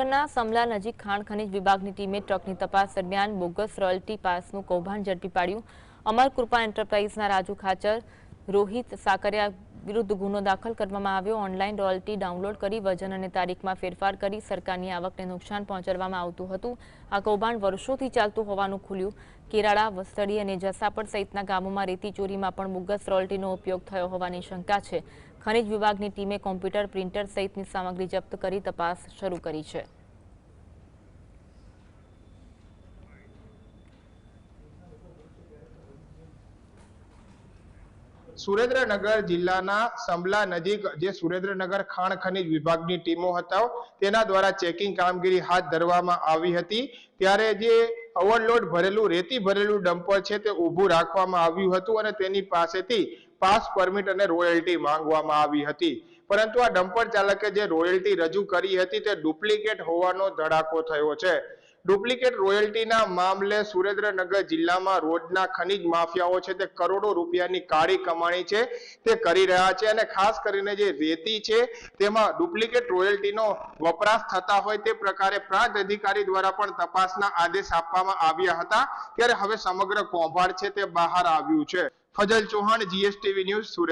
ના સમલા નજીક ખાણ ખનીજ વિભાગની ટીમે ટ્રકની તપાસ દરમિયાન બોગસ રોયલ્ટી પાસનું કૌભાંડ ઝડપી પાડ્યું। અમર કૃપા એન્ટરપ્રાઇઝના રાજુ ખાચર, રોહિત સાકરિયા વિરુદ્ધ ગુનો દાખલ કરવામાં આવ્યો। ઓનલાઈન રોયલ્ટી ડાઉનલોડ કરી વજન અને તારીખમાં ફેરફાર કરી સરકારની આવકને નુકસાન પહોંચાડવામાં આવતું હતું। આ કૌભાંડ વર્ષોથી ચાલતું હોવાનું ખુલ્યું। કેરાળા, વસ્તડી અને જસાપડ સહિતના ગામોમાં રેતી ચોરીમાં પણ બોગસ રોયલ્ટીનો ઉપયોગ થયો હોવાની શંકા છે। ખનીજ વિભાગની ટીમે કોમ્પ્યુટર, પ્રિન્ટર સહિતની સામગ્રી જપ્ત કરી તપાસ શરૂ કરી છે। સુરેન્દ્રનગર જિલ્લાના સમલા નજીક જે સુરેન્દ્રનગર ખાણ ખનીજ વિભાગની ટીમો હતા તેના દ્વારા ચેકિંગ કામગીરી હાથ ધરવામાં આવી હતી। ત્યારે જે ઓવરલોડ ભરેલું રેતી ભરેલું ડમ્પર છે તે ઊભું રાખવામાં આવ્યું હતું અને તેની પાસેથી પાસ, પરમિટ અને રોયલ્ટી માંગવામાં આવી હતી। પરંતુ આ ડમ્પર ચાલકે જે રોયલ્ટી રજૂ કરી હતી તે ડુપ્લિકેટ હોવાનો ધડાકો થયો છે। ડુપ્લિકેટ રોયલ્ટીના મામલે સુરેન્દ્રનગર જિલ્લામાં રોજના ખનીજ માફિયાઓ છે તે કરોડો રૂપિયાની કાળી કમાણી છે તે કરી રહ્યા છે અને ખાસ કરીને જે રેતી છે તેમાં ડુપ્લિકેટ રોયલ્ટીનો વપરાશ થતા હોય તે પ્રકારે પ્રાંત અધિકારી દ્વારા પણ તપાસના આદેશ આપવામાં આવ્યા હતા। ત્યારે હવે સમગ્ર કૌભાંડ છે તે બહાર આવ્યું છે। Fazal Chauhan, GSTV news, Surat.